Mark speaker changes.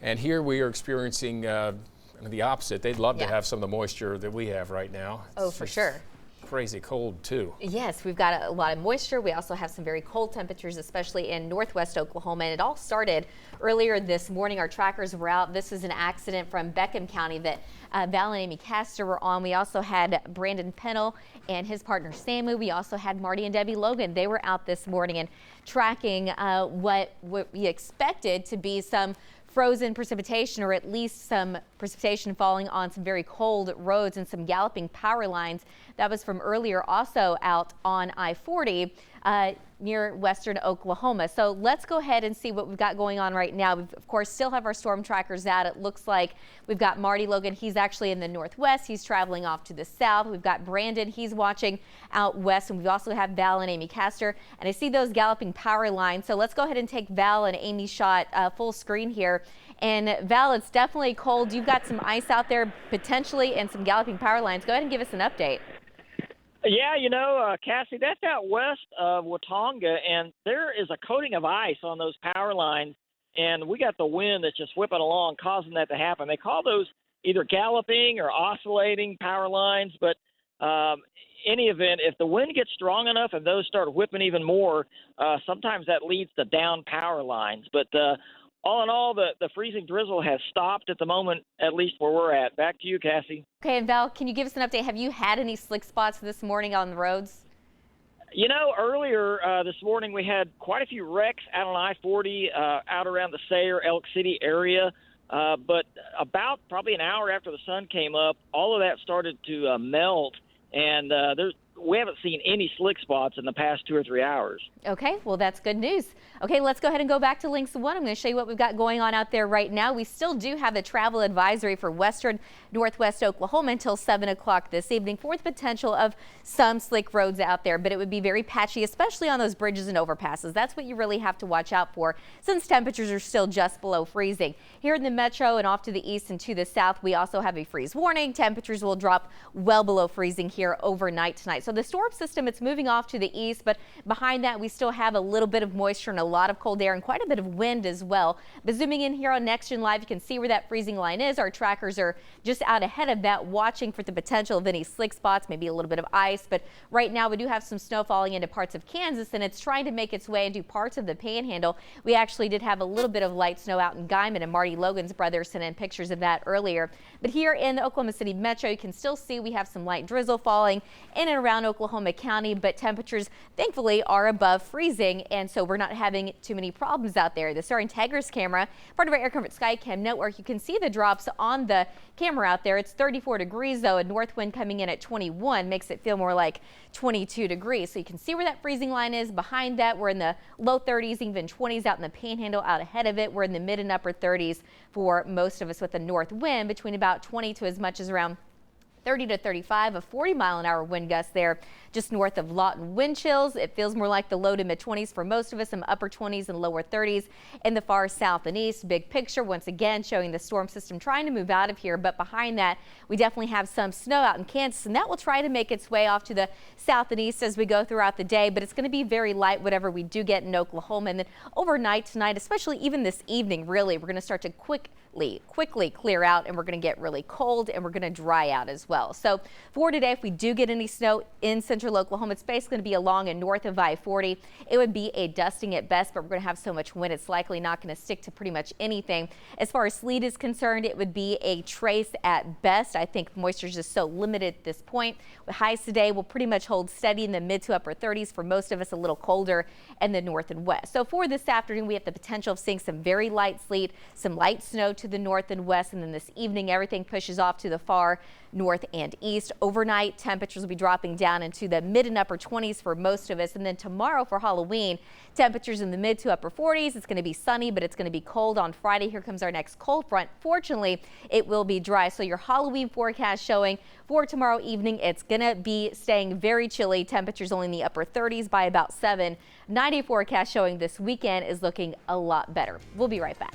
Speaker 1: And here we are experiencing the opposite. They'd love to
Speaker 2: Yeah.
Speaker 1: have some of the moisture that we have right now.
Speaker 2: Oh,
Speaker 1: It's
Speaker 2: for
Speaker 1: just
Speaker 2: sure.
Speaker 1: Crazy cold too.
Speaker 2: Yes, we've got a lot of moisture. We also have some very cold temperatures, especially in northwest Oklahoma. And it all started earlier this morning. Our trackers were out. This is an accident from Beckham County that Val and Amy Castor were on. We also had Brandon Pennell and his partner Samu. We also had Marty and Debbie Logan. They were out this morning and tracking what we expected to be some frozen precipitation, or at least some precipitation falling on some very cold roads and some galloping power lines. That was from earlier, also out on I-40 near western Oklahoma. So let's go ahead and see what we've got going on right now. We of course still have our storm trackers out. It looks like we've got Marty Logan. He's actually in the northwest. He's traveling off to the south. We've got Brandon. He's watching out west. And we also have Val and Amy Castor. And I see those galloping power lines. So let's go ahead and take Val and Amy's shot full screen here. And Val, it's definitely cold. You've got some ice out there potentially and some galloping power lines. Go ahead and give us an update.
Speaker 3: Yeah, Cassie, that's out west of Watonga, and there is a coating of ice on those power lines, and we got the wind that's just whipping along, causing that to happen. They call those either galloping or oscillating power lines, but any event, if the wind gets strong enough and those start whipping even more, sometimes that leads to down power lines. But all in all, the freezing drizzle has stopped at the moment, at least where we're at. Back to you, Cassie.
Speaker 2: Okay, and Val, can you give us an update? Have you had any slick spots this morning on the roads?
Speaker 3: Earlier this morning we had quite a few wrecks out on I-40 out around the Sayre, Elk City area. But about probably an hour after the sun came up, all of that started to melt, and we haven't seen any slick spots in the past 2 or 3 hours.
Speaker 2: Okay, well, that's good news. Okay, let's go ahead and go back to Links 1. I'm going to show you what we've got going on out there right now. We still do have the travel advisory for western northwest Oklahoma until 7 o'clock this evening for the potential of some slick roads out there, but it would be very patchy, especially on those bridges and overpasses. That's what you really have to watch out for since temperatures are still just below freezing. Here in the metro and off to the east and to the south, we also have a freeze warning. Temperatures will drop well below freezing here overnight tonight. So the storm system, it's moving off to the east, but behind that we still have a little bit of moisture and a lot of cold air and quite a bit of wind as well. But zooming in here on NextGen Live, you can see where that freezing line is. Our trackers are just out ahead of that, watching for the potential of any slick spots, maybe a little bit of ice. But right now we do have some snow falling into parts of Kansas, and it's trying to make its way into parts of the Panhandle. We actually did have a little bit of light snow out in Guyman, and Marty Logan's brother sent in pictures of that earlier. But here in the Oklahoma City metro, you can still see we have some light drizzle falling in and around Oklahoma County, but temperatures thankfully are above freezing, and so we're not having too many problems out there. The Star Integris camera, part of our Air Comfort Skycam network, you can see the drops on the camera out there. It's 34 degrees though, a north wind coming in at 21 makes it feel more like 22 degrees. So you can see where that freezing line is. Behind that, we're in the low 30s, even 20s out in the Panhandle. Out ahead of it, we're in the mid and upper 30s for most of us, with a north wind between about 20 to as much as around 30 to 35, a 40-mile-an-hour wind gust there just north of Lawton. Wind chills, it feels more like the low to mid 20s for most of us, some upper 20s and lower 30s in the far south and east. Big picture once again showing the storm system trying to move out of here, but behind that we definitely have some snow out in Kansas, and that will try to make its way off to the south and east as we go throughout the day, but it's going to be very light whatever we do get in Oklahoma. And then overnight tonight, especially even this evening, really we're going to start to quickly clear out, and we're going to get really cold, and we're going to dry out as well. So for today, if we do get any snow in central Oklahoma, it's basically going to be along and north of I-40. It would be a dusting at best, but we're going to have so much wind it's likely not going to stick to pretty much anything. As far as sleet is concerned, it would be a trace at best. I think moisture is just so limited at this point. With highs today will pretty much hold steady in the mid to upper 30s, for most of us a little colder in the north and west. So for this afternoon, we have the potential of seeing some very light sleet, some light snow to the north and west, and then this evening everything pushes off to the far north and east. Overnight temperatures will be dropping down into the mid and upper 20s for most of us, and then tomorrow for Halloween, temperatures in the mid to upper 40s. It's going to be sunny, but it's going to be cold on Friday. Here comes our next cold front. Fortunately, it will be dry. So your Halloween forecast showing for tomorrow evening, it's going to be staying very chilly. Temperatures only in the upper 30s by about 7. 90 forecast showing this weekend is looking a lot better. We'll be right back.